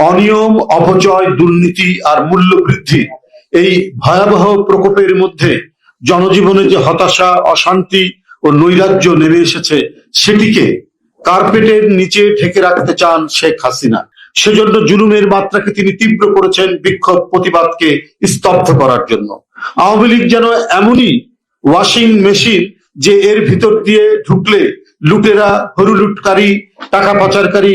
অনিয়ম, অপচয়, দুর্নীতি আর মূল্য বৃদ্ধি এই ভয়াবহ প্রকোপের মধ্যে জনজীবনে যে হতাশা, অশান্তি ও নৈরাজ্য নেমে এসেছে, সেটিকে কার্পেটের নিচে ঢেকে রাখতে চান শেখ হাসিনা। সেজন্য জুলুমের মাত্রাকে তিনি তীব্র করেছেন বিক্ষোভ প্রতিবাদকে স্তব্ধ করার জন্য। আওয়ামী লীগ যেন এমনই ওয়াশিং মেশিন যে এর ভিতর দিয়ে ঢুকলে লুটেরা, হরুলুটকারী, টাকা পাচারকারী,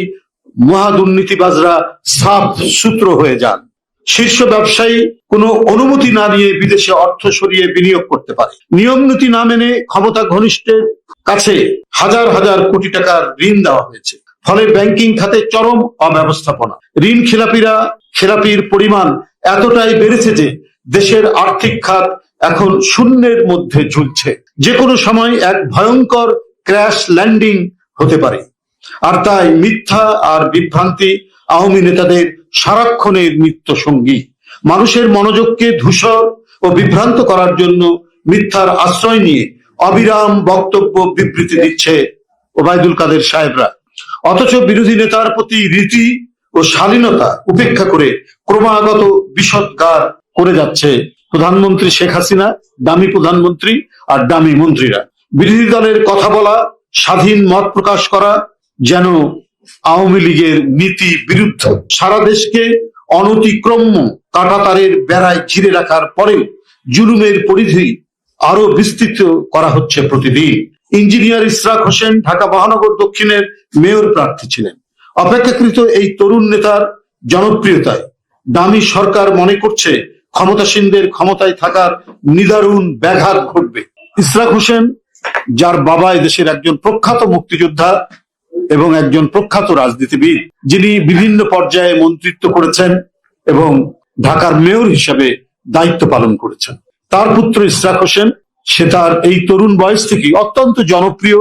মহা দুর্নীতিবাজরা সাফ সূত্র হয়ে যান। শীর্ষ ব্যবসায়ী কোনো অনুমতি না নিয়ে বিদেশে অর্থ সরিয়ে বিনিয়োগ করতে পারে। নিয়ম নীতি না মেনে ক্ষমতা ঘনিষ্ঠের কাছে হাজার হাজার কোটি টাকার ঋণ দেওয়া হয়েছে। ফলে ব্যাংকিং খাতে চরম অব্যবস্থাপনা। ঋণ খেলাপির পরিমাণ এতটাই বেড়েছে যে দেশের আর্থিক খাত এখন শূন্যের মধ্যে ঝুলছে। যে কোনো সময় এক ভয়ঙ্কর ক্র্যাশ ল্যান্ডিং হতে পারে। আর তাই মিথ্যা আর বিভ্রান্তি আওয়ামী নেতাদের সারাক্ষণের নিত্য সঙ্গী। মানুষের মনোযোগকে ধূসর ও বিভ্রান্ত করার জন্য মিথ্যার আশ্রয় নিয়ে অবিরাম বক্তব্য, বিবৃতি দিচ্ছে ওবায়দুল কাদের সাহেবরা। অথচ বিরোধী নেতার প্রতি রীতি ও শালীনতা উপেক্ষা করে ক্রমাগত বিষদগার করে যাচ্ছে প্রধানমন্ত্রী শেখ হাসিনা, দামি প্রধানমন্ত্রী আর দামি মন্ত্রীরা। বিরোধী দলের কথা বলা, স্বাধীন মত প্রকাশ করা যেন আওয়ামী লীগের নীতি বিরুদ্ধ। সারা দেশকে অনতিক্রম্য কাঁটাতারের বেড়ায় ঘিরে রাখার পরেও জুলুমের পরিধি আরো বিস্তৃত করা হচ্ছে প্রতিদিন। ইঞ্জিনিয়ার ইশরাক হোসেন ঢাকা মহানগর দক্ষিণের মেয়র প্রার্থী ছিলেন। অপেক্ষাকৃত এই তরুণ নেতার জনপ্রিয়তায় দামি সরকার মনে করছে ক্ষমতাসীনদের ক্ষমতায় থাকার নিদারুণ ব্যাঘাত ঘটবে। ইশরাক হোসেন, যার বাবা এদেশের একজন প্রখ্যাত মুক্তিযোদ্ধা এবং একজন প্রখ্যাত রাজনীতিবিদ, যিনি বিভিন্ন পর্যায়ে মন্ত্রিত্ব করেছেন এবং ঢাকার মেয়র হিসেবে দায়িত্ব পালন করেছেন, তার পুত্র ইশরাক হোসেন, সে তার এই তরুণ বয়স থেকেই অত্যন্ত জনপ্রিয়।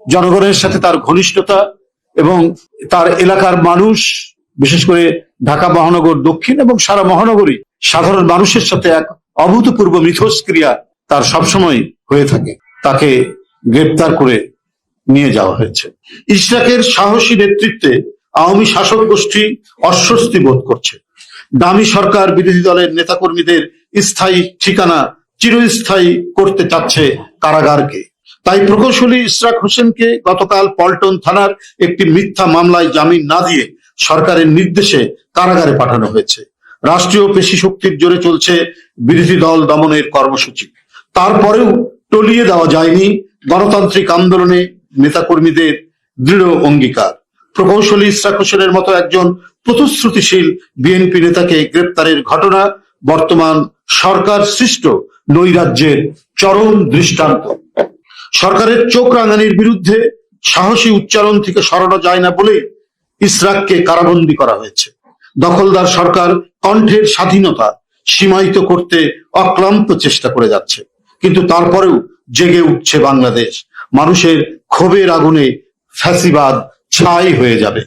জনগণের সাথে তার ঘনিষ্ঠতা এবং তার এলাকার মানুষ, বিশেষ করে ঢাকা মহানগর দক্ষিণ এবং সারা মহানগরী সাধারণ মানুষের সাথে এক অভূতপূর্ব মিথস্ক্রিয়া তার সবসময় হয়ে থাকে। তাকে গ্রেপ্তার করে নিয়ে যাওয়া হয়েছে। ইশরাকের সাহসী নেতৃত্বে আওয়ামী শাসক গোষ্ঠী অস্বস্তি বোধ করছে। দামি সরকার বিরোধী দলের নেতাকর্মীদের স্থায়ী ঠিকানা চিরস্থায়ী করতে চাচ্ছে কারাগারকে। তাই প্রকৌশলী ইশরাক হোসেনকে গতকাল পল্টন থানার একটি মিথ্যা মামলায় জামিন না দিয়ে সরকারের নির্দেশে কারাগারে পাঠানো হয়েছে। রাষ্ট্রীয় পেশি শক্তির জোরে চলছে বিরোধী দল দমনের কর্মসূচি। তারপরেও টলিয়ে দেওয়া যায়নি গণতান্ত্রিক আন্দোলনে নেতাকর্মীদের দৃঢ় অঙ্গীকার। প্রকৌশলী ইশরাক হোসেনের মতো একজন প্রতিশ্রুতিশীল বিএনপি নেতাকে গ্রেপ্তারের ঘটনা বর্তমান সরকার সৃষ্ট নৈরাজ্যের চরম দৃষ্টান্ত। সরকারের চোখ রাঙানির বিরুদ্ধে সাহসী উচ্চারণ থেকে সরানো যায় না বলে ইশরাককে কারাবন্দী করা হয়েছে। দখলদার সরকার কণ্ঠের স্বাধীনতা সীমায়িত করতে অক্লান্ত চেষ্টা করে যাচ্ছে, কিন্তু তারপরেও জেগে উঠছে বাংলাদেশ। মানুষের ক্ষোভের আগুনে ফ্যাসিবাদ ছাই হয়ে যাবে।